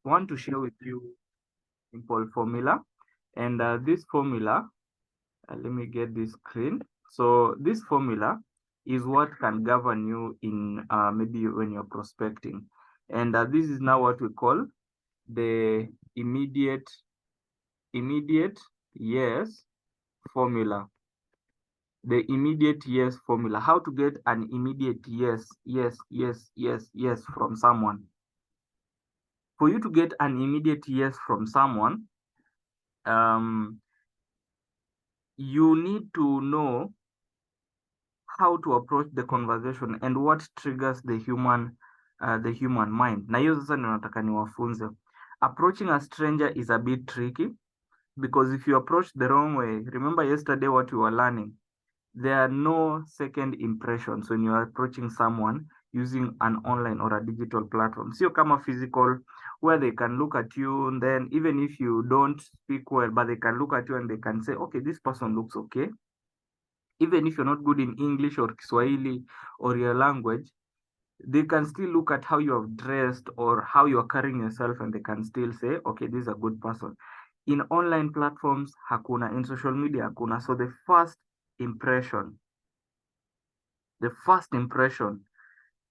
want to share with you simple formula. And this formula, let me get this screen. So this formula is what can govern you in maybe when you're prospecting. And this is now what we call the immediate yes formula. The immediate yes formula. How to get an immediate yes from someone. For you to get an immediate yes from someone, um, you need to know how to approach the conversation and what triggers the human mind. Na hiyo sasa ndio nataka niwafunze. Approaching a stranger is a bit tricky because if you approach the wrong way, remember yesterday what we were learning, there are no second impressions when you are approaching someone using an online or a digital platform. Sio kama physical, where they can look at you and then even if you don't speak well, but they can look at you and they can say, okay, this person looks okay. Even if you're not good in English or Kiswahili or your language, they can still look at how you have dressed or how you are carrying yourself and they can still say, okay, this is a good person. In online platforms, hakuna. In social media, hakuna. So the first impression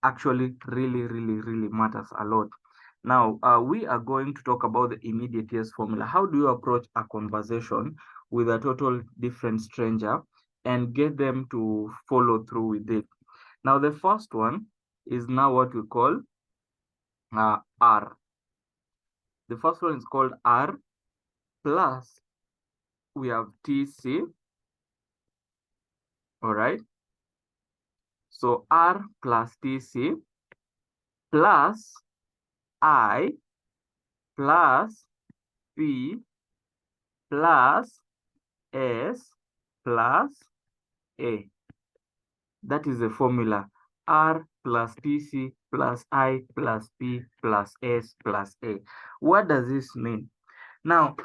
actually really matters a lot. Now, we are going to talk about the immediate yes formula. How do you approach a conversation with a total different stranger and get them to follow through with it? Now, the first one is now what we call R. The first one is called R, plus we have TC, all right? So R plus TC plus I plus P plus S plus A. That is the formula. R plus TC plus I plus P plus S plus A. What does this mean? Now,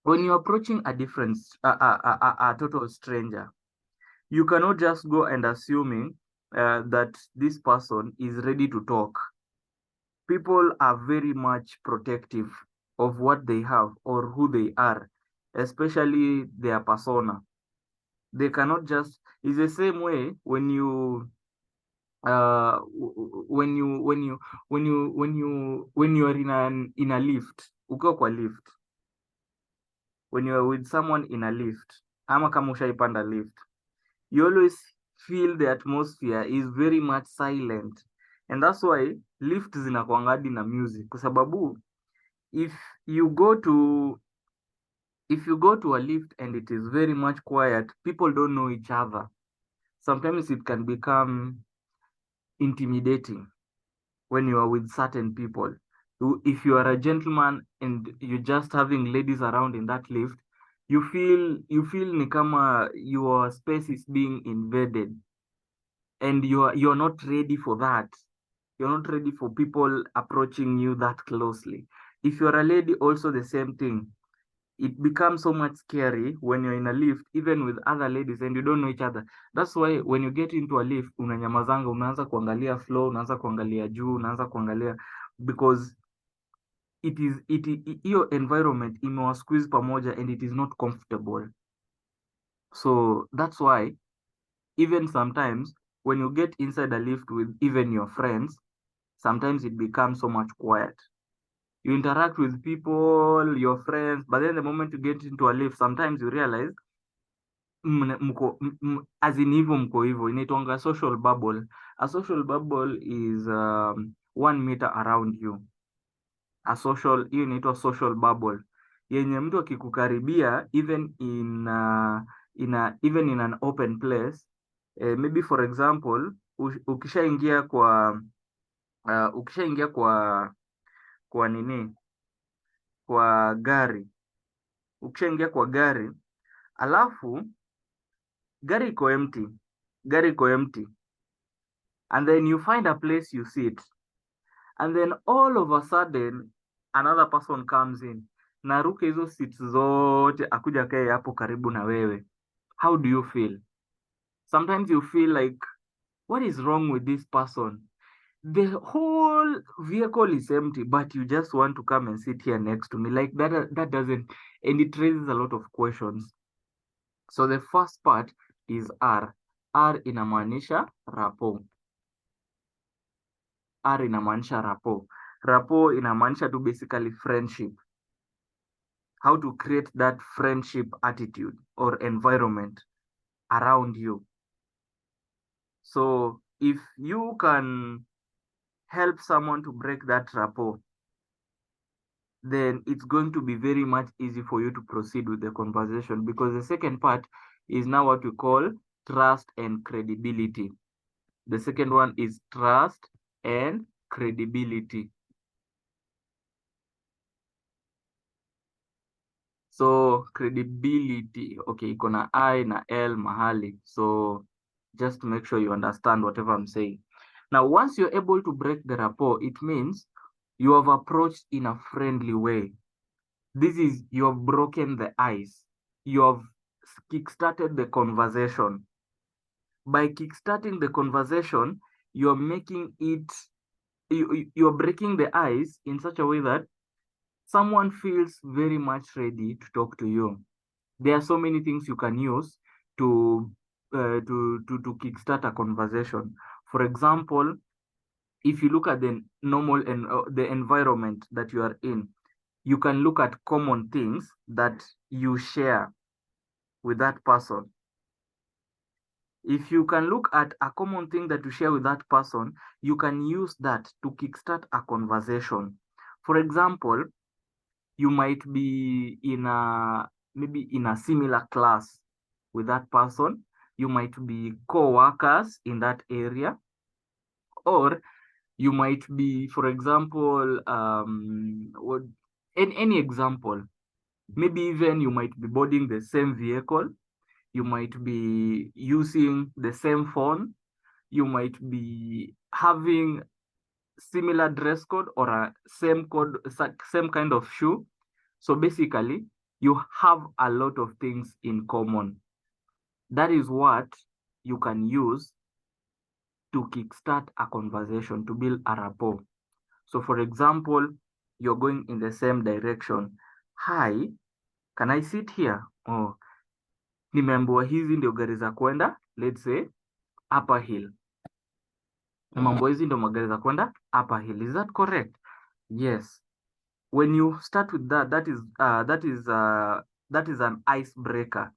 when you're approaching a total stranger, you cannot just go and assuming that this person is ready to talk. People are very much protective of what they have or who they are, especially their persona. They cannot just, it's the same way when you when you are in a lift, ukiwa kwa lift, when you are with someone in a lift, ama kama ushaipanda lift, you always feel the atmosphere is very much silent, and that's why lift zinakuangadi na music, kwa sababu if you go to a lift and it is very much quiet, people don't know each other. Sometimes it can become intimidating when you are with certain people. If you are a gentleman and you're just having ladies around in that lift, you feel ni kama your space is being invaded, and you're not ready for that. You're not ready for people approaching you that closely. If you're a lady, also the same thing. It becomes so much scary when you're in a lift, even with other ladies and you don't know each other. That's why when you get into a lift, unanyamazanga, unaanza kuangalia floor, unaanza kuangalia juu, unaanza kuangalia, because hiyo environment imewa squeeze pamoja and it is not comfortable. So that's why even sometimes when you get inside a lift with even your friends, sometimes it becomes so much quiet. You interact with people, your friends, but then the moment you get into a lift, sometimes you realize as in hivyo mko hivyo, inaitwanga social bubble. A social bubble is 1 meter around you. Hiyo inaitwa social bubble, yenye mtu akikukaribia even in an open place, maybe for example ukishaingia kwa nini, kwa gari, ukishaingia kwa gari alafu gari iko empty and then you find a place you sit, and then all of a sudden another person comes in, naruka hizo seats zote akuja kae hapo karibu na wewe. How do you feel? Sometimes you feel like, what is wrong with this person? the whole vehicle is empty, but you just want to come and sit here next to me. Like that doesn't, and it raises a lot of questions. So the first part is R. R inamaanisha rapport. R inamaanisha rapport. Rapport inamaanisha to basically friendship. How to create that friendship attitude or environment around you. So if you can help someone to break that rapport, then it's going to be very much easy for you to proceed with the conversation, because the second part is now what we call trust and credibility. The second one is trust and credibility. So credibility, okay, iko na I na L mahali. So just to make sure you understand whatever I'm saying. Now, once you're able to break the rapport, it means you have approached in a friendly way. This is, you have broken the ice. You have kickstarted the conversation. By kickstarting the conversation, you're making it, you're breaking the ice in such a way that someone feels very much ready to talk to you. There are so many things you can use to to kickstart a conversation. For example, if you look at the normal and the environment that you are in, you can look at common things that you share with that person. If you can look at a common thing that you share with that person, you can use that to kickstart a conversation. For example, you might be in a, maybe in a similar class with that person. You might be co-workers in that area, or you might be, for example, what, in any example, maybe even you might be boarding the same vehicle, you might be using the same phone, you might be having similar dress code or a same code, same kind of shoe. So basically, you have a lot of things in common. That is what you can use to kickstart a conversation, to build a rapport. So for example, you're going in the same direction. Hi, can I sit here? Oh, nimeambiwa hizi ndio gari za kwenda, let's say, Upper Hill. Nimeambiwa hizi ndio magari za kwenda Upper Hill. Is that correct? Yes. When you start with that, that is an icebreaker.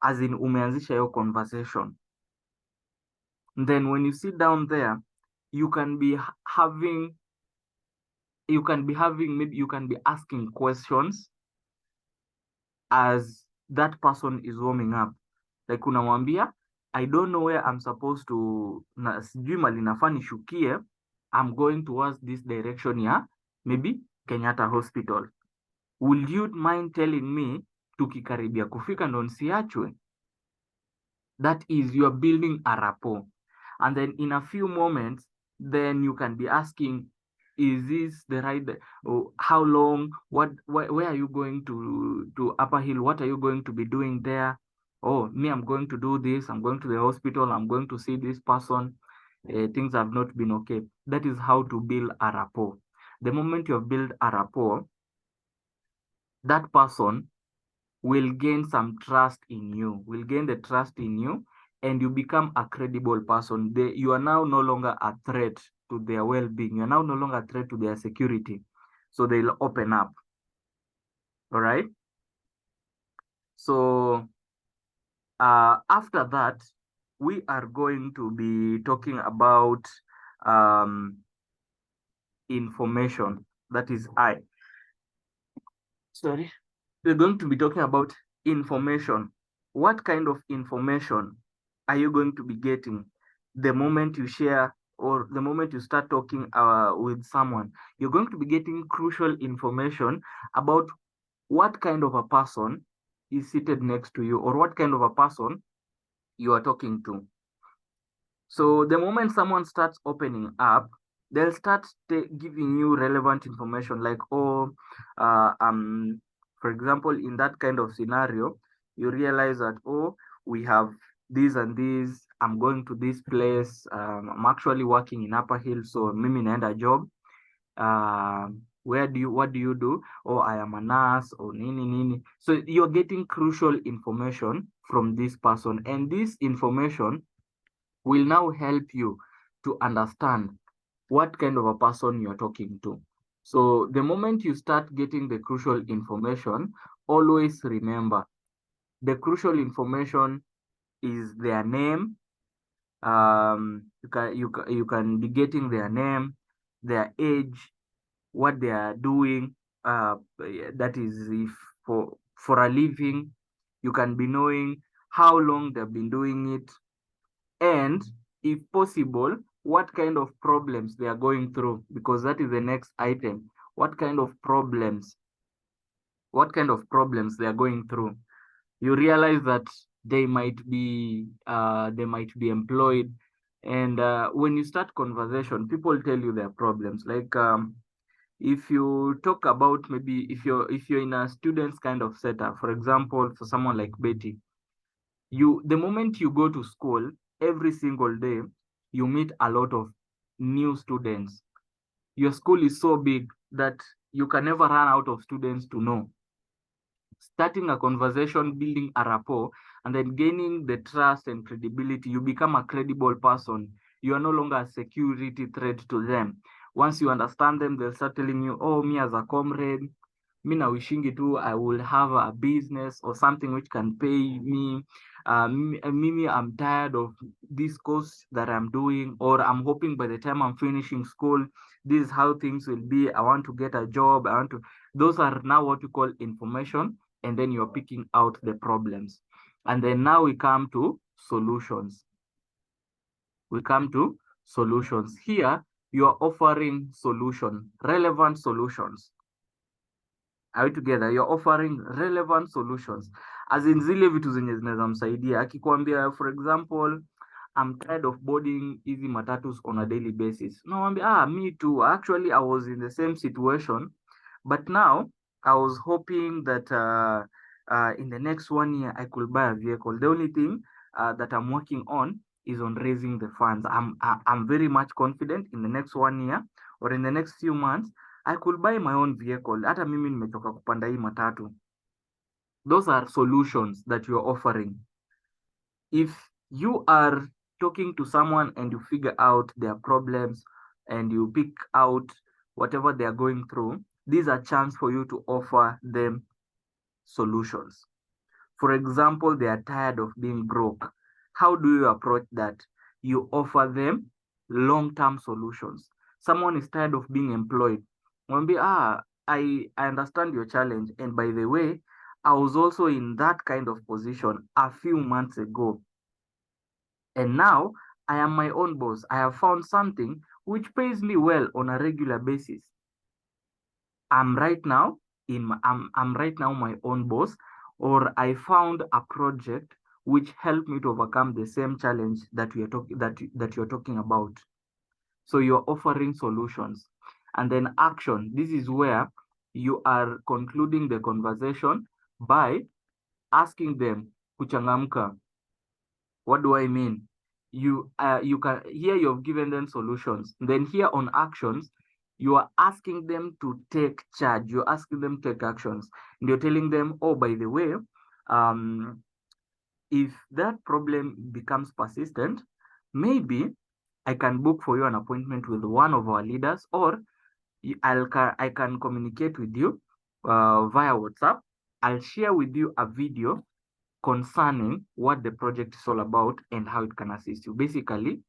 As in, umeanzisha your conversation. Then when you sit down there, you can be having, maybe you can be asking questions as that person is warming up. Like unamwambia, I don't know where I'm supposed to, na sijui mali nafaa nishukie, I'm going towards this direction ya maybe Kenyatta Hospital. Would you mind telling me tukikaribia kufika ndo nsiachwe? That is, you are building a rapport. And then in a few moments, then you can be asking, is this the right, how long, where are you going to Upper Hill? What are you going to be doing there? Oh, me, I'm going to do this. I'm going to the hospital. I'm going to see this person. Things have not been okay. That is how to build a rapport. The moment you have built a rapport, that person will gain some trust in you, will gain the trust in you, and you become a credible person. You are now no longer a threat to their well-being. You're now no longer a threat to their security. So they'll open up. All right. So after that, we are going to be talking about information. That is I. Sorry. We're going to be talking about information. What kind of information are you going to be getting the moment you share or the moment you start talking with someone? You're going to be getting crucial information about what kind of a person is seated next to you, or what kind of a person you are talking to. So the moment someone starts opening up, they'll start giving you relevant information, like, oh, for example, in that kind of scenario, you realize that, oh, we have this and this I'm going to this place. I'm actually working in Upper Hill, so mimi naenda job. What do you do? Oh, I am a nurse or nini nini. So you're getting crucial information from this person, and this information will now help you to understand what kind of a person you're talking to. So the moment you start getting the crucial information, always remember the crucial information is their name. You can be getting their name, their age, what they are doing. That is, if for a living, you can be knowing how long they've been doing it, and if possible, what kind of problems they are going through, because that is the next item. What kind of problems? What kind of problems they are going through? You realize that they might be employed, and when you start conversation, people tell you their problems. Like if you talk about, maybe if you're in a student's kind of setup, for example, for someone like Betty, the moment you go to school, every single day you meet a lot of new students. Your school is so big that you can never run out of students to know. Starting a conversation, building a rapport, and then gaining the trust and credibility, you become a credible person. You are no longer a security threat to them. Once you understand them, they'll start telling you, oh, me as a comrade, me na wishingi too, I will have a business or something which can pay me. Mimi, I'm tired of this course that I'm doing, or I'm hoping by the time I'm finishing school, this is how things will be. I want to get a job. I want to. Those are now what you call information, and then you're picking out the problems. And then now we come to solutions. We come to solutions. Here, you are offering solution, relevant solutions. Are we together? You're offering relevant solutions. As in zile vitu zenye zinaweza msaidia. Akikwambia, for example, I'm tired of boarding easy matatus on a daily basis. No, me too. Actually, I was in the same situation, but now I was hoping that in the next 1 year I could buy a vehicle. The only thing that I'm working on is on raising the funds. I'm very much confident in the next 1 year or in the next few months I could buy my own vehicle. Hata mimi nimetoka kupanda hii matatu. Those are solutions that you're offering. If you are talking to someone and you figure out their problems and you pick out whatever they are going through, these are chance for you to offer them solutions. For example, they are tired of being broke. How do you approach that? You offer them long-term solutions. Someone is tired of being employed. I understand your challenge. And by the way, I was also in that kind of position a few months ago. And now I am my own boss. I have found something which pays me well on a regular basis. I'm right now I'm right now my own boss, or I found a project which helped me to overcome the same challenge that we are talking that you're talking about. So you're offering solutions. And then action. This is where you are concluding the conversation by asking them kuchangamka. What do I mean? You can here you've given them solutions. Then here on actions, you are asking them to take charge. You're asking them to take actions. And you're telling them, oh, by the way, if that problem becomes persistent, maybe I can book for you an appointment with one of our leaders, or I can communicate with you via WhatsApp. I'll share with you a video concerning what the project is all about and how it can assist you. Basically,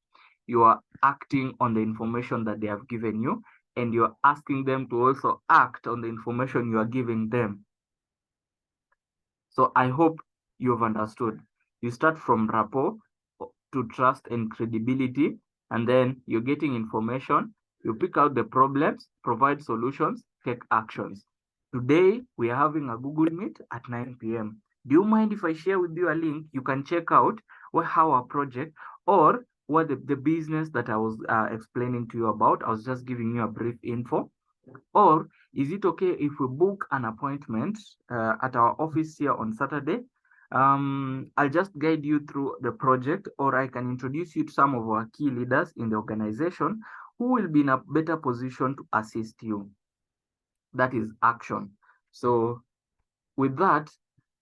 you are acting on the information that they have given you, and you're asking them to also act on the information you are giving them. So I hope you've understood. You start from rapport to trust and credibility, and then you're getting information. You pick out the problems, provide solutions, take actions. Today, we are having a Google Meet at 9 p.m. Do you mind if I share with you a link? You can check out how our project or what the business that I was explaining to you about. I was just giving you a brief info. Or is it okay if we book an appointment at our office here on Saturday I'll just guide you through the project, or I can introduce you to some of our key leaders in the organization who will be in a better position to assist you. That is action. So with that,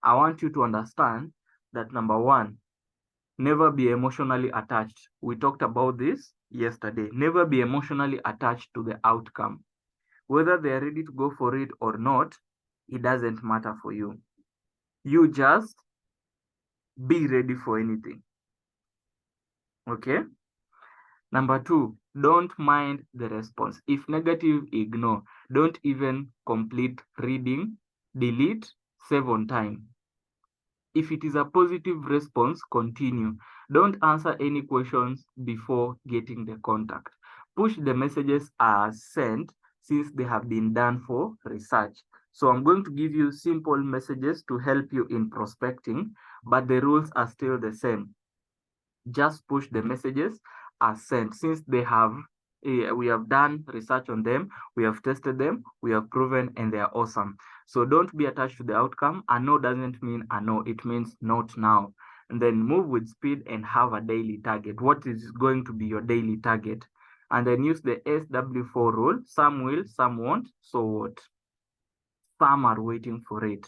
I want you to understand that number one, never be emotionally attached. We talked about this yesterday. Never be emotionally attached to the outcome. Whether they are ready to go for it or not, it doesn't matter for you. You just be ready for anything. Okay? Number two, don't mind the response. If negative, ignore. Don't even complete reading, delete, save on time. If it is a positive response, continue. Don't answer any questions before getting the contact. Push the messages as sent since they have been done for research. So I'm going to give you simple messages to help you in prospecting, but the rules are still the same. Just push the messages as sent since they have we have done research on them, we have tested them, we have proven, and they are awesome. So don't be attached to the outcome. A no doesn't mean a no, it means not now. And then move with speed and have a daily target. What is going to be your daily target? And then use the SW4 rule. Some will, some won't. So what? Some are waiting for it.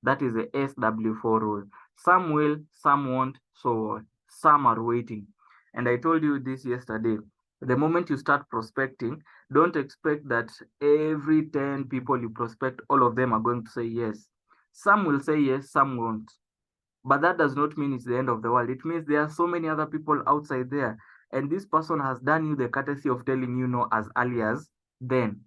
That is the SW4 rule. Some will, some won't, so some are waiting. And I told you this yesterday. The moment you start prospecting, don't expect that every 10 people you prospect, all of them are going to say yes. Some will say yes, some won't. But that does not mean it's the end of the world. It means there are so many other people outside there. And this person has done you the courtesy of telling you no as early as then,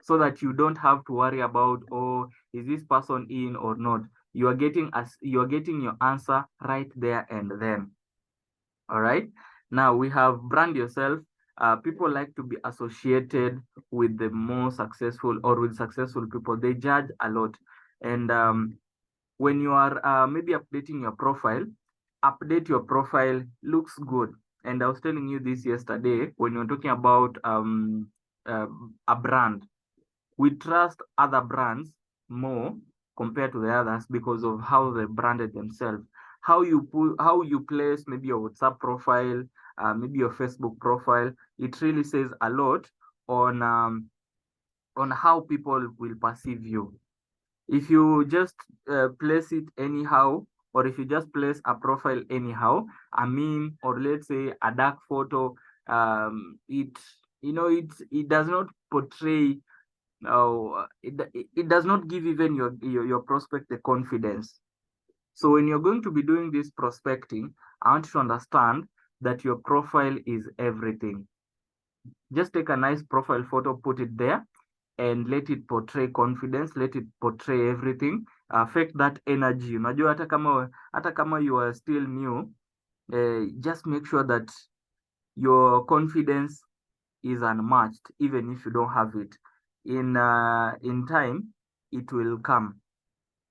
so that you don't have to worry about, oh, is this person in or not? You are getting your answer right there and then. All right. Now we have brand yourself. People like to be associated with the more successful or with successful people. They judge a lot. And when you are maybe updating your profile, update your profile looks good. And I was telling you this yesterday when you were talking about a brand. We trust other brands more compared to the others because of how they branded themselves. How you place maybe your WhatsApp profile, maybe your Facebook profile. It really says a lot on how people will perceive you. If you just place it anyhow, or if you just place a profile anyhow, a meme, or let's say a dark photo, it does not portray. No, it does not give even your prospect the confidence. So when you're going to be doing this prospecting, I want you to understand that your profile is everything. Just take a nice profile photo, put it there, and let it portray confidence, let it portray everything. Affect that energy. Unajua hata kama you are still new, just make sure that your confidence is unmatched, even if you don't have it. In time, it will come.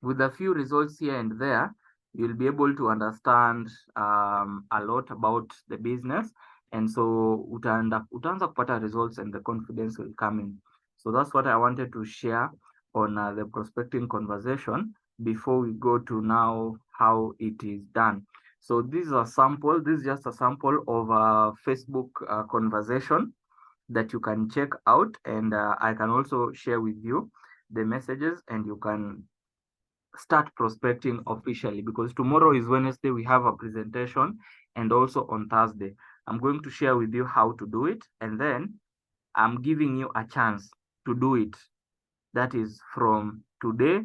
With a few results here and there, you'll be able to understand a lot about the business. And so utaanza kupata results and the confidence will come in. So that's what I wanted to share on the prospecting conversation before we go to now how it is done. So this is a sample. This is just a sample of a Facebook conversation that you can check out, and I can also share with you the messages, and you can start prospecting officially, because tomorrow is Wednesday, we have a presentation, and also on Thursday I'm going to share with you how to do it, and then I'm giving you a chance to do it. That is from today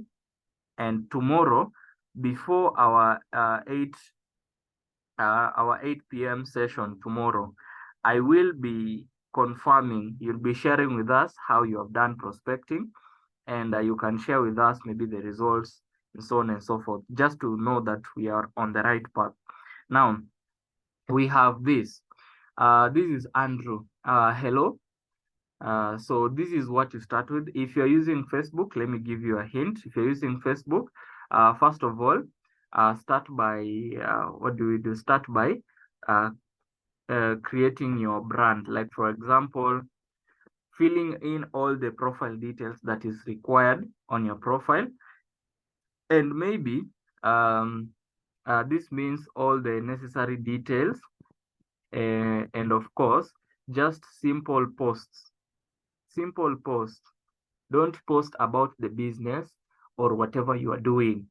and tomorrow before our 8 p.m. session tomorrow. I will be confirming, you'll be sharing with us how you have done prospecting, and you can share with us maybe the results and so on and so forth, just to know that we are on the right path. Now, we have this. This is Andrew. Hello. So this is what you start with. If you're using Facebook, let me give you a hint. If you're using Facebook, first of all, start by, what do we do? Start by creating your brand. Like, for example, filling in all the profile details that is required on your profile. And maybe This means all the necessary details, and of course, just simple posts. Simple posts. Don't post about the business or whatever you are doing.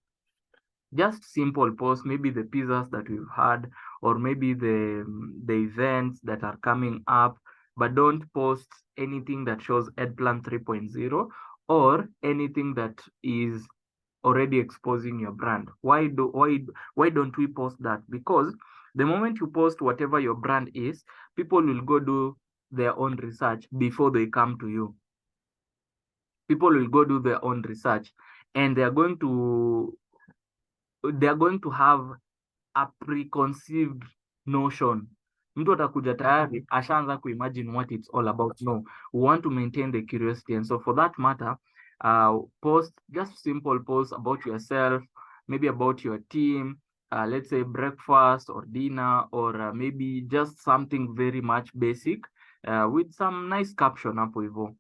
Just simple posts, maybe the pizzas that we've had, or maybe the events that are coming up, but don't post anything that shows Edplan 3.0 or anything that is already exposing your brand. Why don't we post that? Because the moment you post whatever your brand is, people will go do their own research before they come to you. People will go do their own research, and they are going to have a preconceived notion. Mtu atakuja tayari ashaanza kuimagine what it's all about. No, we want to maintain the curiosity, and so for that matter, post just simple posts about yourself, maybe about your team, let's say breakfast or dinner, or maybe just something very much basic, with some nice caption hapo hivyo.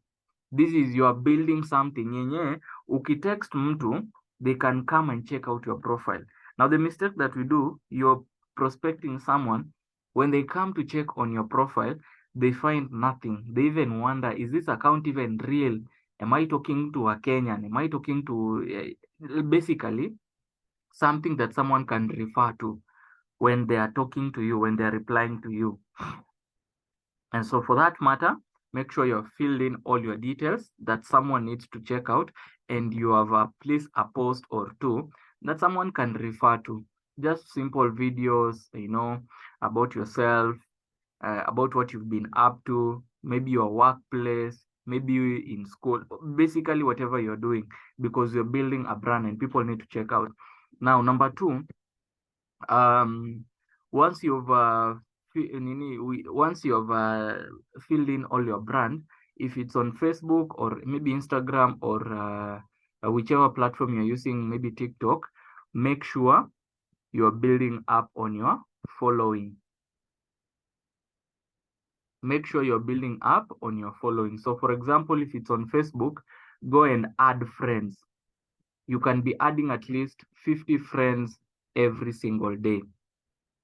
This is, you are building something yenye ukitext mtu, they can come and check out your profile. Now the mistake that we do, you're prospecting someone, when they come to check on your profile, they find nothing. They even wonder, is this account even real? Am I talking to a Kenyan? Am I talking to basically something that someone can refer to when they are talking to you, when they are replying to you? And so for that matter, make sure you've filled in all your details that someone needs to check out, and you have placed a post or two that someone can refer to. Just simple videos, about yourself, about what you've been up to, maybe your workplace, maybe in school, basically whatever you're doing, because you're building a brand and people need to check out. Now, number two, once you've filled in all your brand, if it's on Facebook or maybe Instagram or whichever platform you're using, maybe TikTok, make sure you're building up on your following. Make sure you're building up on your following. So for example, if it's on Facebook, go and add friends. You can be adding at least 50 friends every single day.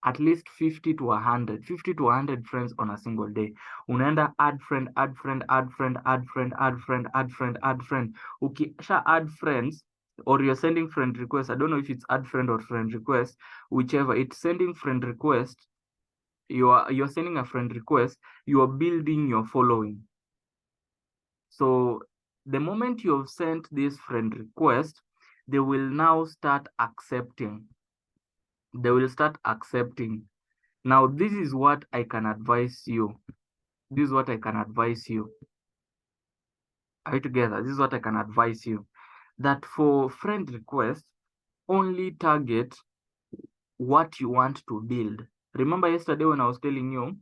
At least 50 to 100 friends on a single day. Unaenda add friend, add friend, add friend, add friend, add friend, add friend, add friend. Ukisha add friends, or you're sending friend request, I don't know if it's add friend or friend request, whichever, it's sending friend request. You're sending a friend request, you are building your following. So the moment you have sent this friend request, they will now start accepting. They will start accepting. Now, this is what I can advise you. This is what I can advise you. Are you together? This is what I can advise you. That for friend request, only target what you want to build. Remember yesterday when I was telling you,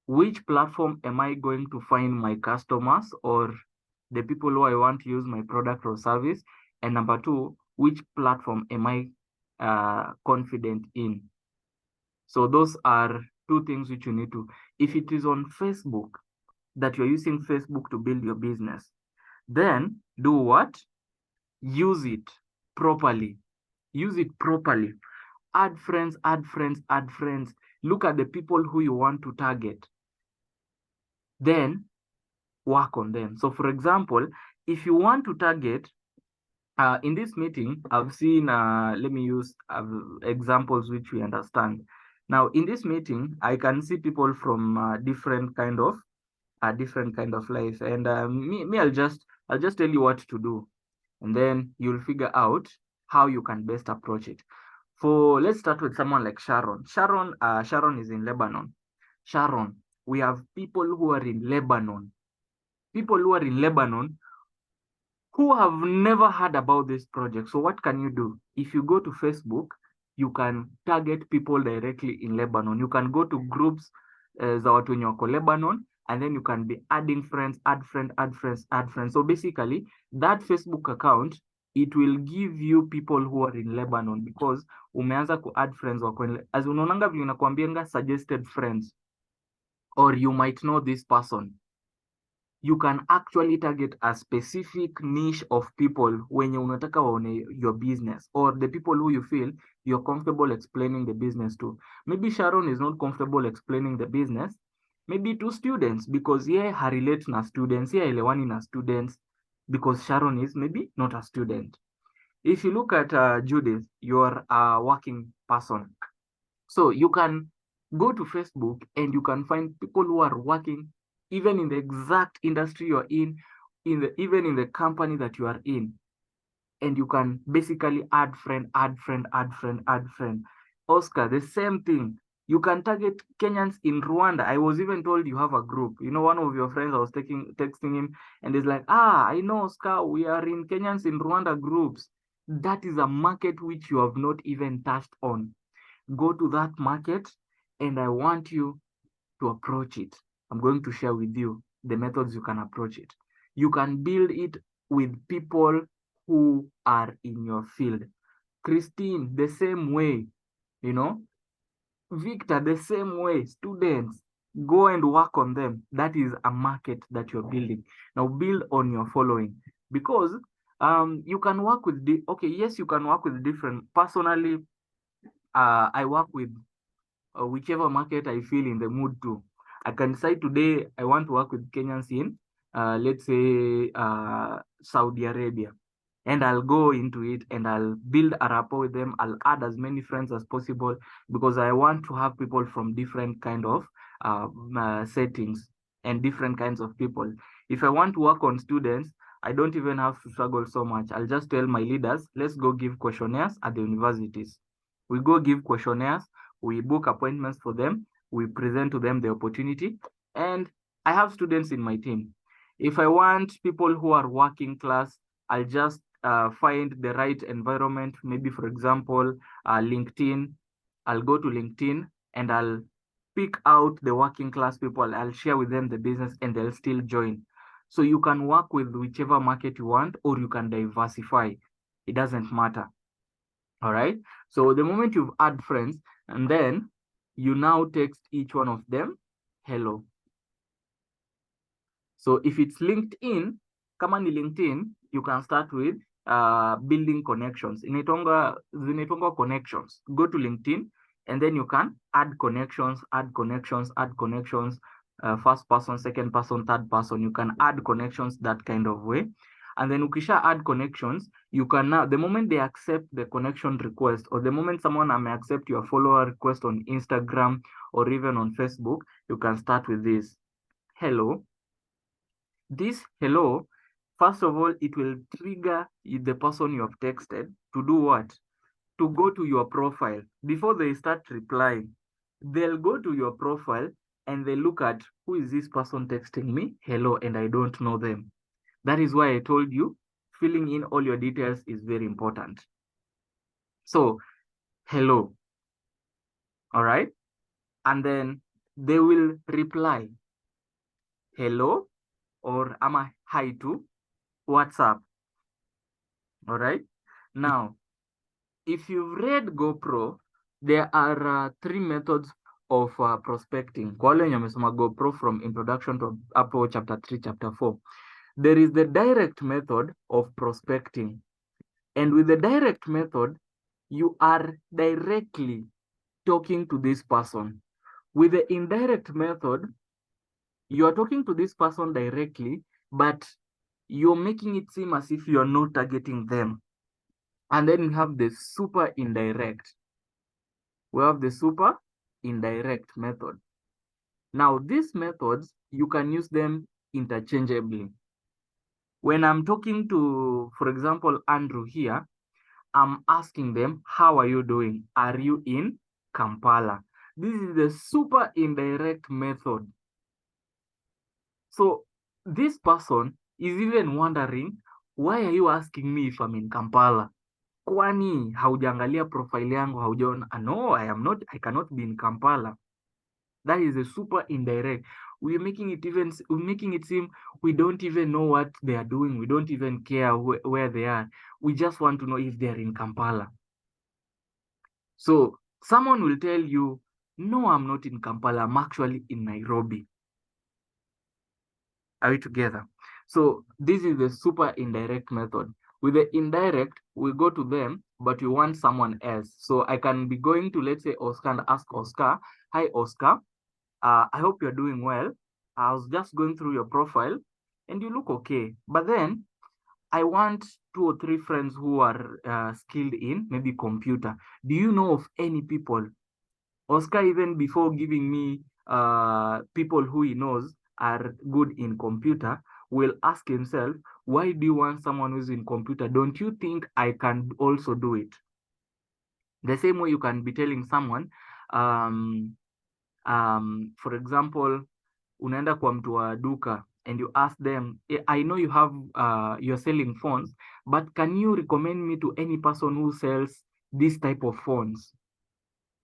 which platform am I going to find my customers or the people who I want to use my product or service? And number two, which platform am I confident in? So those are two things which you need to. If it is on Facebook, that you're using Facebook to build your business, then do what? Use it properly. Use it properly. Add friends, add friends, add friends. Look at the people who you want to target. Then work on them. So for example, if you want to target, in this meeting, I've seen, let me use examples which we understand. Now, in this meeting, I can see people from different kind of life, and I'll just tell you what to do, and then you'll figure out how you can best approach it. Let's start with someone like Sharon. Sharon is in Lebanon. Sharon, we have people who are in Lebanon. People who are in Lebanon who have never heard about this project. So what can you do? If you go to Facebook, you can target people directly in Lebanon. You can go to groups za watu wenye wako Lebanon, and then you can be adding friends, add friend, add friends, add friends. So basically, that Facebook account, it will give you people who are in Lebanon because umeanza ku add friends wako as unaonanga vile nakwambianga suggested friends, or you might know this person. you can actually target a specific niche of people wenye unataka waone your business, or the people who you feel you're comfortable explaining the business to. Maybe Sharon is not comfortable explaining the business, maybe to students, because harelate na students, haelewani na students, because Sharon is maybe not a student. If you look at Judith, you're a working person. So you can go to Facebook and you can find people who are working even in the exact industry you're in even in the company that you are in. And you can basically add friend, add friend, add friend, add friend. Oscar, the same thing. You can target Kenyans in Rwanda. I was even told you have a group. You know, one of your friends, I was texting him, and he's like, I know, Oscar, we are in Kenyans in Rwanda groups. That is a market which you have not even touched on. Go to that market, and I want you to approach it. I'm going to share with you the methods you can approach it. You can build it with people who are in your field. Christine, the same way, you know, Victor, the same way, students, go and work on them. That is a market that you're building. Now build on your following, because you can work with yes, you can work with different. Personally, I work with whichever market I feel in the mood to. I can decide today I want to work with Kenyans in, let's say, Saudi Arabia. And I'll go into it and I'll build a rapport with them. I'll add as many friends as possible, because I want to have people from different kind of settings and different kinds of people. If I want to work on students, I don't even have to struggle so much. I'll just tell my leaders, let's go give questionnaires at the universities. We go give questionnaires, we book appointments for them, we present to them the opportunity, and I have students in my team. If I want people who are working class, I'll just find the right environment. Maybe, for example, LinkedIn. I'll go to LinkedIn and I'll pick out the working class people. I'll share with them the business and they'll still join. So you can work with whichever market you want, or you can diversify. It doesn't matter. All right. So the moment you've add friends, and then you now text each one of them, hello. So if it's LinkedIn, kama ni LinkedIn, you can start with building connections. Zinaitwanga connections. Go to LinkedIn and then you can add connections, first person, second person, third person. You can add connections that kind of way. And then ukisha add connections, you can now, the moment they accept the connection request, or the moment someone may accept your follower request on Instagram or even on Facebook, you can start with this. Hello. This hello, first of all, it will trigger the person you have texted to do what? To go to your profile. Before they start replying, they'll go to your profile and they look at, who is this person texting me? Hello, and I don't know them. That is why I told you filling in all your details is very important. So, hello. All right. And then they will reply, hello, or ama hi to WhatsApp. All right. Now, if you've read GoPro, there are 3 methods of prospecting. Kwa wale wenye wamesoma GoPro from introduction to Apple chapter 3, chapter 4. There is the direct method of prospecting. And with the direct method, you are directly talking to this person. With the indirect method, you are talking to this person directly, but you're making it seem as if you're not targeting them. And then you have the super indirect. We have the super indirect method. Now, these methods, you can use them interchangeably. When I'm talking to, for example, Andrew here, I'm asking them, how are you doing? Are you in Kampala? This is the super indirect method. So this person is even wondering, why are you asking me if I'm in Kampala? Kwani haujaangalia profile yangu, haujaona? No, I cannot be in Kampala. That is a super indirect. We're making it seem we don't even know what they are doing. We don't even care where they are. We just want to know if they're in Kampala. So someone will tell you, no, I'm not in Kampala. I'm actually in Nairobi. Are we together? So this is the super indirect method. With the indirect, we go to them, but we want someone else. So I can be going to, let's say, Oscar and ask Oscar, hi, Oscar, I hope you're doing well. I was just going through your profile and you look okay. But then I want 2 or 3 friends who are skilled in maybe computer. Do you know of any people? Oscar, even before giving me people who he knows are good in computer, will ask himself, why do you want someone who's in computer? Don't you think I can also do it? The same way you can be telling someone, for example, unaenda kwa mtu wa duka and you ask them, I know you have you're selling phones, but can you recommend me to any person who sells this type of phones?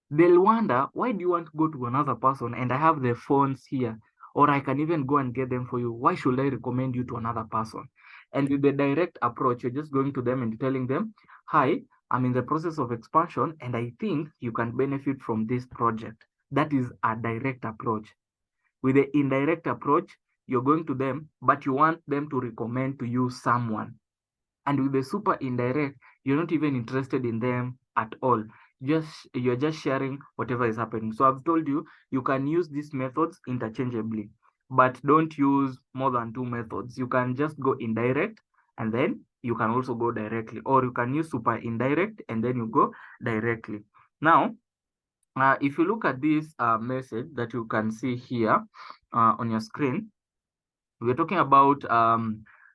They'll wonder, why do you want to go to another person and I have the phones here, or I can even go and get them for you? Why should I recommend you to another person? And with the direct approach, you're just going to them and telling them, hi, I'm in the process of expansion and I think you can benefit from this project. That is a direct approach. With the indirect approach, you're going to them, but you want them to recommend to you someone. And with the super indirect, you're not even interested in them at all. You're just sharing whatever is happening. So I've told you, you can use these methods interchangeably, but don't use more than 2 methods. You can just go indirect and then you can also go directly, or you can use super indirect and then you go directly. Now, if you look at this message that you can see here on your screen, we're talking about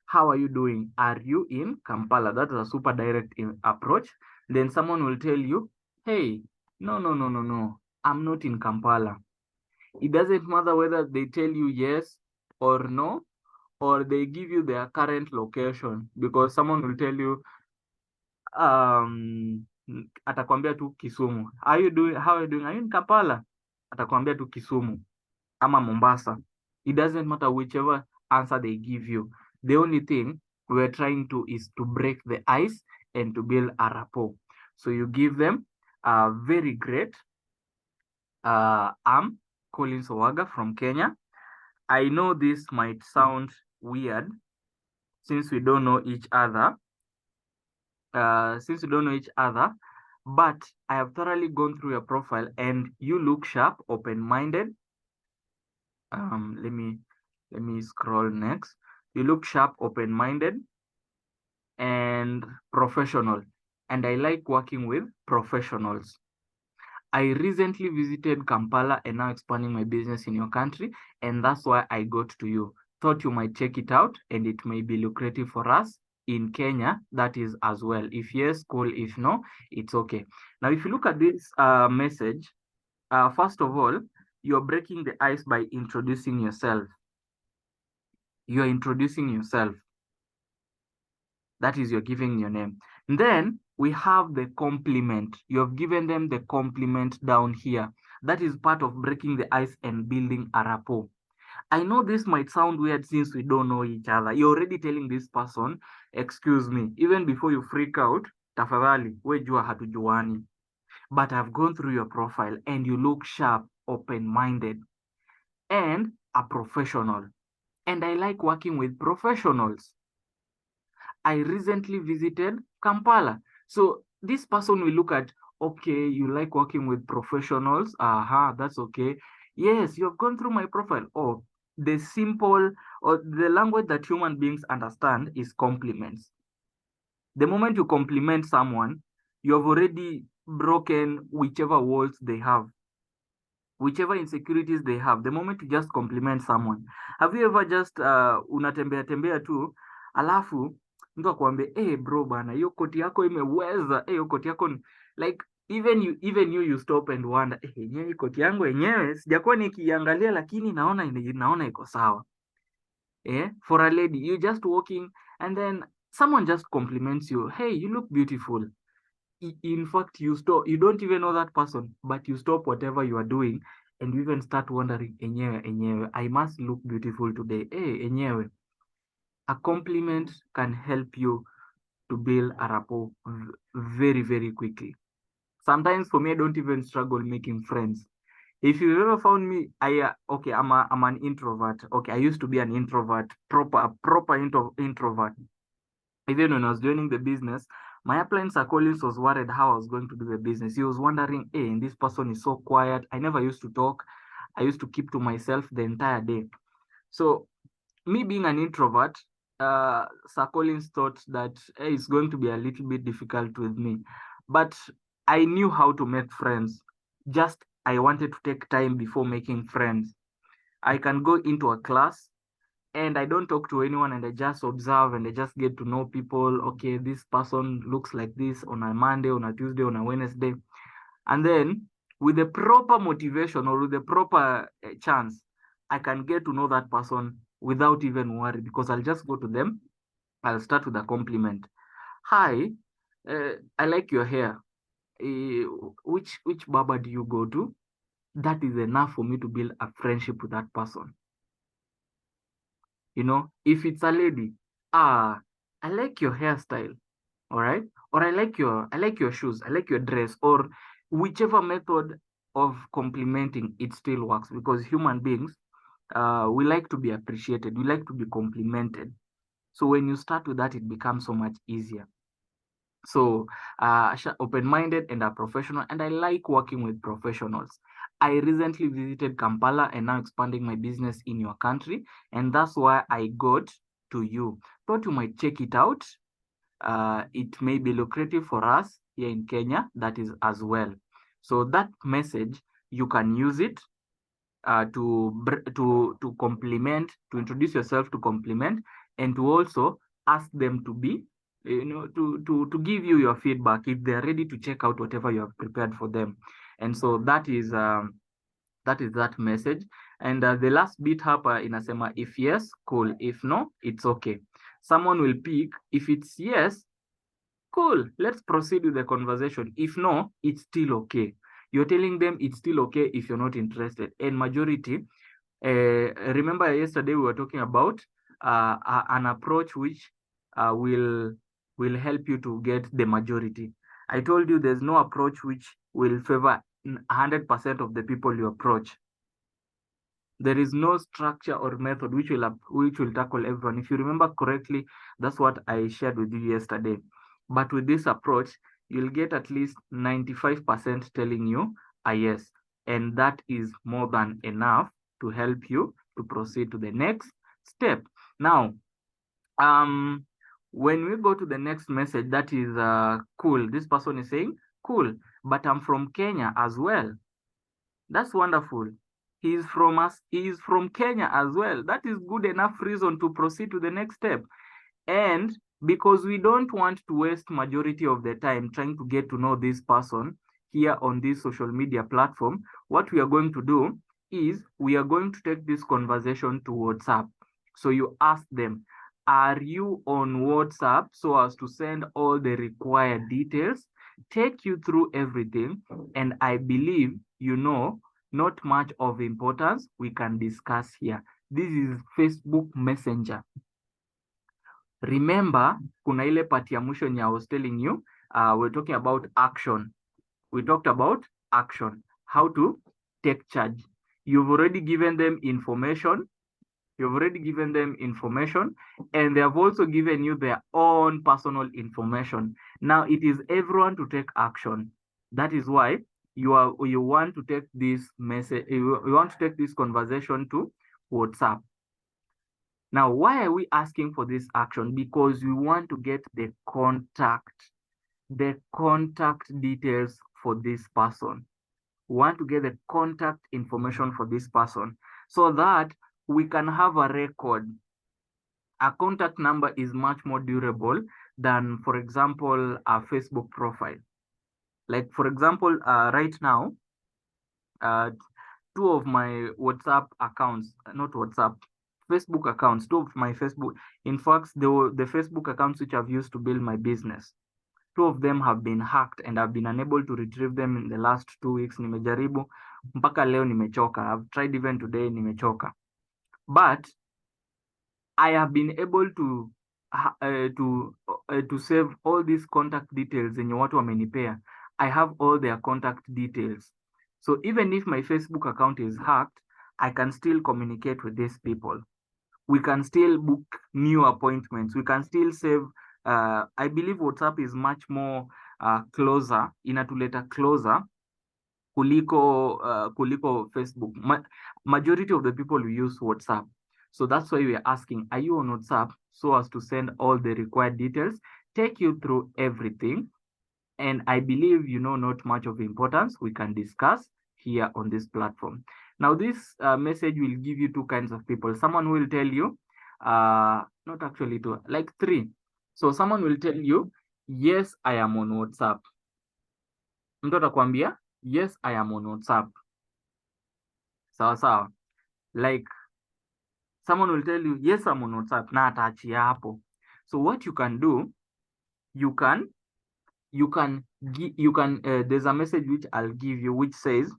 how are you doing? Are you in Kampala? That is a super direct approach. Then someone will tell you, hey, no, I'm not in Kampala. It doesn't matter whether they tell you yes or no, or they give you their current location, because someone will tell you, atakwambia tu Kisumu. How are you doing? How are you doing? Are you in Kampala? Atakwambia tu Kisumu ama Mombasa. It doesn't matter whichever answer they give you. The only thing we're trying to is to break the ice and to build a rapport. So you give them a very great, I'm Collins Owaga from Kenya. I know this might sound weird since we don't know each other, but I have thoroughly gone through your profile and you look sharp, open-minded. Let me scroll next. You look sharp, open-minded, and professional. And I like working with professionals. I recently visited Kampala and now expanding my business in your country, and that's why I got to you. Thought you might check it out and it may be lucrative for us in Kenya, that is as well. If yes, cool. If no, it's okay. Now, if you look at this message, first of all, you're breaking the ice by introducing yourself. You're introducing yourself. That is, you're giving your name. And then we have the compliment. You have given them the compliment down here. That is part of breaking the ice and building a rapport. I know this might sound weird since we don't know each other. You're already telling this person, excuse me, even before you freak out, tafadhali, wejua hatujuani. But I've gone through your profile and you look sharp, open-minded, and a professional. And I like working with professionals. I recently visited Kampala. So this person will look at, okay, you like working with professionals. That's okay. Yes, you have gone through my profile. Oh, the simple or the language that human beings understand is compliments. The moment you compliment someone, you have already broken whichever walls they have, whichever insecurities they have. The moment you just compliment someone. Have you ever just unatembea tembea tu alafu mtu akwambie bro bana, hiyo koti yako imeweza, hiyo koti yako like even you stop and wonder, yenyewe koti yangu yenyewe sijakuwa nikiangalia, lakini naona iko sawa. For a lady, you just walking and then someone just compliments you, hey, you look beautiful. In fact, you don't even know that person, but you stop whatever you are doing and you even start wondering, enyewe, I must look beautiful today. Enyewe. A compliment can help you to build a rapport very, very quickly. Sometimes for me, I don't even struggle making friends. If you've ever found me, okay, I'm an introvert. Okay, I used to be an introvert, proper introvert. Even when I was joining the business, my upline Sir Collins was worried how I was going to do the business. He was wondering, hey, this person is so quiet. I never used to talk. I used to keep to myself the entire day. So me being an introvert, Sir Collins thought that hey, it's going to be a little bit difficult with me. But I knew how to make friends. Just I wanted to take time before making friends. I can go into a class and I don't talk to anyone and I just observe and I just get to know people. Okay, this person looks like this on a Monday, on a Tuesday, on a Wednesday. And then with the proper motivation or with the proper chance, I can get to know that person without even worry because I'll just go to them. I'll start with a compliment. Hi, I like your hair. Which barber do you go to? That is enough for me to build a friendship with that person. If it's a lady, I like your hairstyle, all right? Or I like your shoes, I like your dress, or whichever method of complimenting, it still works because human beings, we like to be appreciated, we like to be complimented. So when you start with that, it becomes so much easier. So open-minded and a professional, and I like working with professionals. I recently visited Kampala and now expanding my business in your country, and that's why I got to you. Thought you might check it out. It may be lucrative for us here in Kenya, that is as well. So that message, you can use it to compliment, to introduce yourself, to compliment, and to also ask them to be, to give you your feedback if they're ready to check out whatever you have prepared for them. And so that message. And the last bit hapa inasema if yes, cool. If no, it's okay. Someone will pick. If it's yes, cool, let's proceed with the conversation. If no, it's still okay. You're telling them it's still okay if you're not interested. And majority, remember yesterday we were talking about an approach which will help you to get the majority. I told you there's no approach which will favor 100% of the people you approach. There is no structure or method which will tackle everyone. If you remember correctly, that's what I shared with you yesterday. But with this approach, you'll get at least 95% telling you a yes. And that is more than enough to help you to proceed to the next step. Now, when we go to the next message, that is cool. This person is saying, cool, but I'm from Kenya as well. That's wonderful. He is from Kenya as well. That is good enough reason to proceed to the next step. And because we don't want to waste majority of the time trying to get to know this person here on this social media platform, what we are going to do is we are going to take this conversation to WhatsApp. So you ask them, are you on WhatsApp, so as to send all the required details, take you through everything, and I believe not much of importance we can discuss here. This is Facebook Messenger. Remember, kuna ile part ya mwisho I was telling you, we're talking about action. We talked about action, how to take charge. You've already given them information. And they have also given you their own personal information. Now it is everyone to take action. That is why you want to take this message, you want to take this conversation to WhatsApp. Now, why are we asking for this action? Because we want to get the contact details for this person. We want to get the contact information for this person so that we can have a record. A contact number is much more durable than, for example, a Facebook profile. Like, for example, right now, two of my WhatsApp accounts, not WhatsApp, Facebook accounts, two of my Facebook, in fact, the Facebook accounts which I've used to build my business, two of them have been hacked and I've been unable to retrieve them in the last 2 weeks. Nimejaribu, mpaka leo nimechoka. I've tried even today, nimechoka. But I have been able to save all these contact details zenye watu wamenipea. I have all their contact details. So even if my Facebook account is hacked, I can still communicate with these people. We can still book new appointments. We can still save. I believe WhatsApp is much more closer, inatuleta closer kuliko Facebook. Majority of the people who use WhatsApp. So that's why we are asking, are you on WhatsApp? So as to send all the required details, take you through everything. And I believe you know not much of importance we can discuss here on this platform. Now, this message will give you two kinds of people. Someone will tell you, not actually two, like three. So someone will tell you, yes, I am on WhatsApp. Mtu atakwambia, yes, I am on WhatsApp. Sawa sawa. Like, someone will tell you, yes, I'm on WhatsApp, na ataachia hapo. So what you can do, there's a message which I'll give you which says,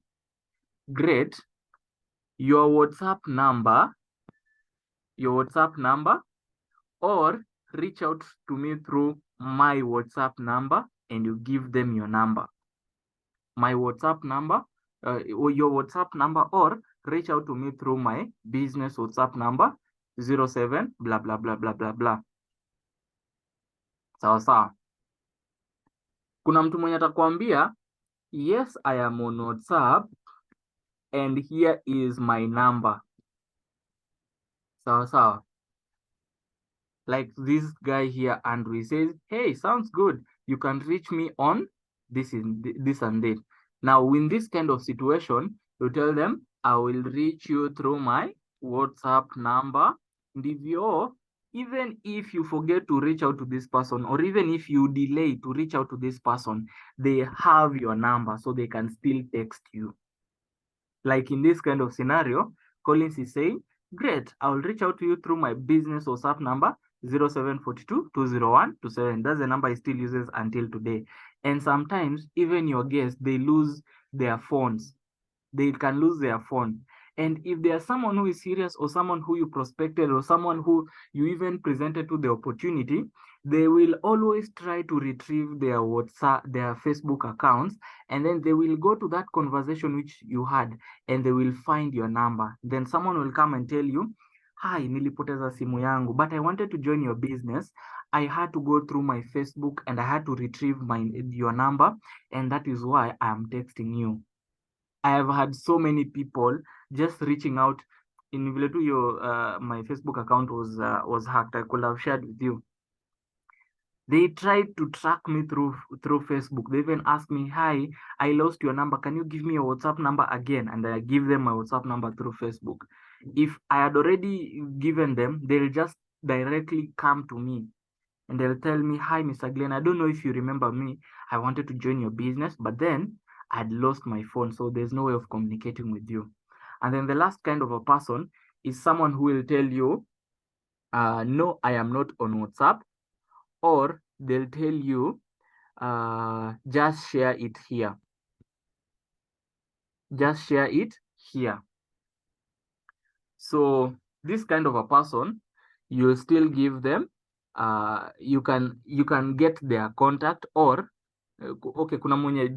great, your WhatsApp number, or reach out to me through my WhatsApp number, and you give them your number. My WhatsApp number, or your WhatsApp number, or reach out to me through my business WhatsApp number, 07 blah blah blah blah blah blah. Sawa sawa. Kuna mtu mwenye atakwambia, yes, I am on WhatsApp and here is my number. Sawa sawa. Like this guy here, Andrew, says, hey, sounds good. You can reach me on this and that. Now, in this kind of situation, you tell them, I will reach you through my WhatsApp number. Ndivyo, even if you forget to reach out to this person, or even if you delay to reach out to this person, they have your number, so they can still text you. Like in this kind of scenario, Collins is saying, great, I'll reach out to you through my business WhatsApp number, 0742 201 27. That's the number he still uses until today. And sometimes even your guests, they lose their phones. They can lose their phone. And if there's someone who is serious, or someone who you prospected, or someone who you even presented to the opportunity, they will always try to retrieve their WhatsApp, their Facebook accounts, and then they will go to that conversation which you had, and they will find your number. Then someone will come and tell you, hi, nilipoteza simu yangu, but I wanted to join your business. I had to go through my Facebook and I had to retrieve your number, and that is why I am texting you. I have had so many people just reaching out. In vile tu my Facebook account was hacked, I could have shared with you. They tried to track me through Facebook. They even asked me, hi, I lost your number. Can you give me your WhatsApp number again? And I give them my WhatsApp number through Facebook. If I had already given them, they'll just directly come to me and they'll tell me, hi, Mr. Glenn, I don't know if you remember me. I wanted to join your business, but then I'd lost my phone, so there's no way of communicating with you. And then the last kind of a person is someone who will tell you, no, I am not on WhatsApp, or they'll tell you, just share it here. Just share it here. So this kind of a person, you'll still give them, you can get their contact, or okay, kuna mwenye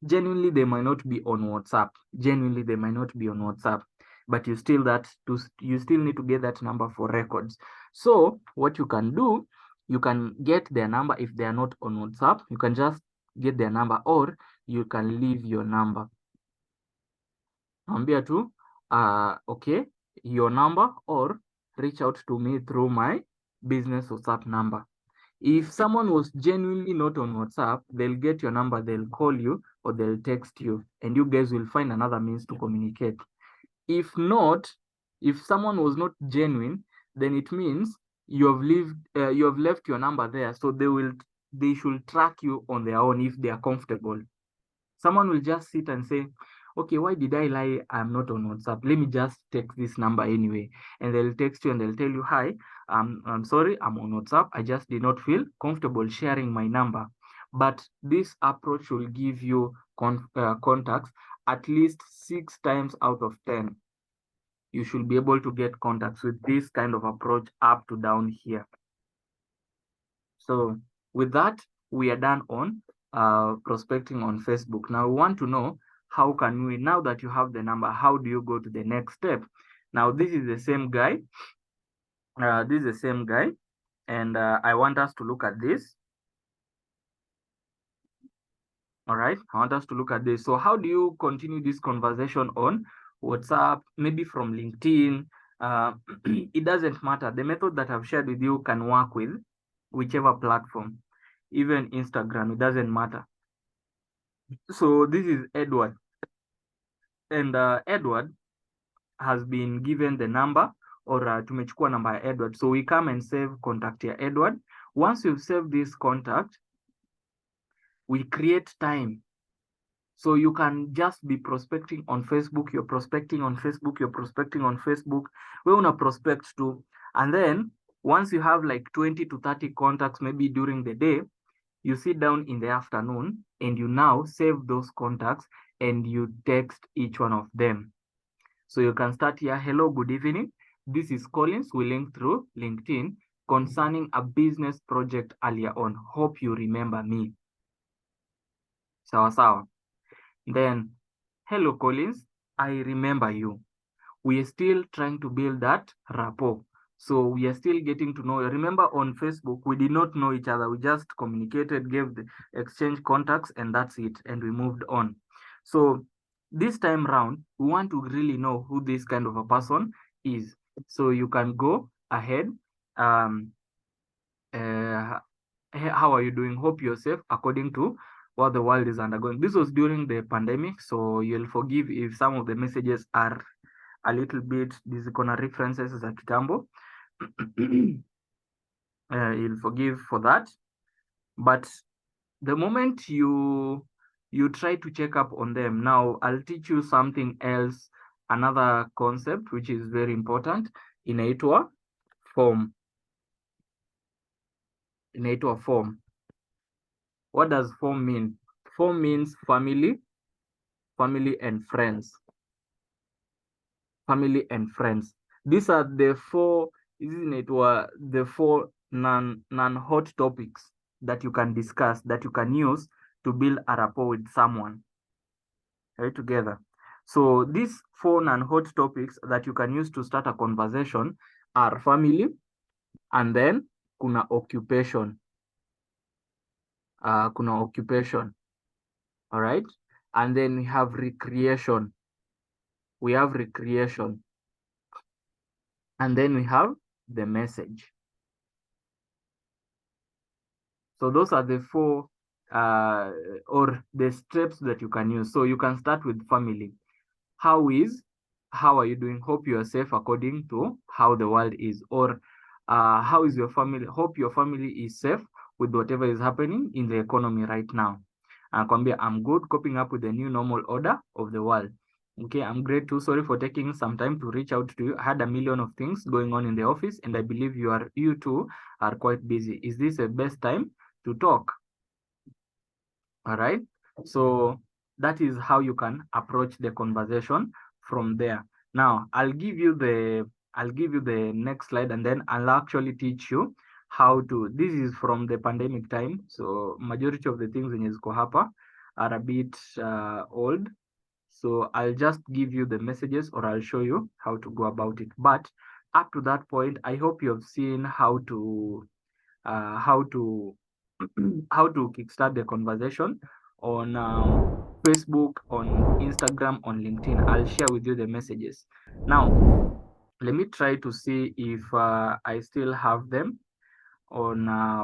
genuinely they might not be on WhatsApp. Genuinely they might not be on WhatsApp, but you still need to get that number for records. So what you can do, you can get their number. If they are not on WhatsApp, you can just get their number, or you can leave your number. Ambia tu, okay, your number, or reach out to me through my business WhatsApp number. If someone was genuinely not on WhatsApp, they'll get your number, they'll call you, or they'll text you, and you guys will find another means to communicate. If not, if someone was not genuine, then it means you have left your number there, so they should track you on their own if they are comfortable. Someone will just sit and say, okay, why did I lie? I'm not on WhatsApp. Let me just text this number anyway. And they'll text you and they'll tell you, hi, I'm sorry, I'm on WhatsApp. I just did not feel comfortable sharing my number. But this approach will give you contacts at least 6 times out of 10. You should be able to get contacts with this kind of approach up to down here. So with that, we are done on prospecting on Facebook. Now we want to know how can we, now that you have the number, how do you go to the next step? Now, this is the same guy. This is the same guy. And I want us to look at this. All right, I want us to look at this. So how do you continue this conversation on WhatsApp, maybe from LinkedIn? It doesn't matter. The method that I've shared with you can work with whichever platform, even Instagram, it doesn't matter. So this is Edward. And Edward has been given the number, or tumechukua number ya Edward. So we come and save contact ya Edward. Once you've saved this contact, we create time. So you can just be prospecting on Facebook, you're prospecting on Facebook, you're prospecting on Facebook. We want to prospect too. And then once you have like 20 to 30 contacts, maybe during the day, you sit down in the afternoon and you now save those contacts and you text each one of them. So you can start here. Hello, good evening. This is Collins. We link through LinkedIn concerning a business project earlier on. Hope you remember me. Sawa sawa. Then, hello Collins, I remember you. We are still trying to build that rapport. So we are still getting to know you. Remember on Facebook, we did not know each other. We just communicated, gave the exchange contacts, and that's it. And we moved on. So this time round, we want to really know who this kind of a person is. So you can go ahead. How are you doing? Hope you're safe according to what the world is undergoing. This was during the pandemic, so you'll forgive if some of the messages are a little bit, these corner references za kitambo. You'll forgive for that. But the moment you try to check up on them, now I'll teach you something else, another concept which is very important. Inaitwa form. Inaitwa form. What does form mean? Form means family and friends. Family and friends. These are the four, isn't it, the four non-hot topics that you can discuss, that you can use to build a rapport with someone. Right, together. So these four non-hot topics that you can use to start a conversation are family, and then kuna occupation. Kuna occupation. All right. And then we have recreation. We have recreation. And then we have the message. So those are the four or the steps that you can use. So you can start with family. How are you doing? Hope you are safe according to how the world is. Or how is your family? Hope your family is safe with whatever is happening in the economy right now. Kwambia, I'm good, coping up with the new normal order of the world. Okay, I'm great too. Sorry for taking some time to reach out to you. I had a million of things going on in the office, and I believe you too are quite busy. Is this the best time to talk? All right. So that is how you can approach the conversation from there. Now I'll give you the next slide, and then I'll actually teach you how to, this is from the pandemic time. So majority of the things in ziko hapa are a bit old. So I'll just give you the messages, or I'll show you how to go about it. But up to that point, I hope you have seen how to how to kickstart the conversation on Facebook, on Instagram, on LinkedIn. I'll share with you the messages. Now, let me try to see if I still have them on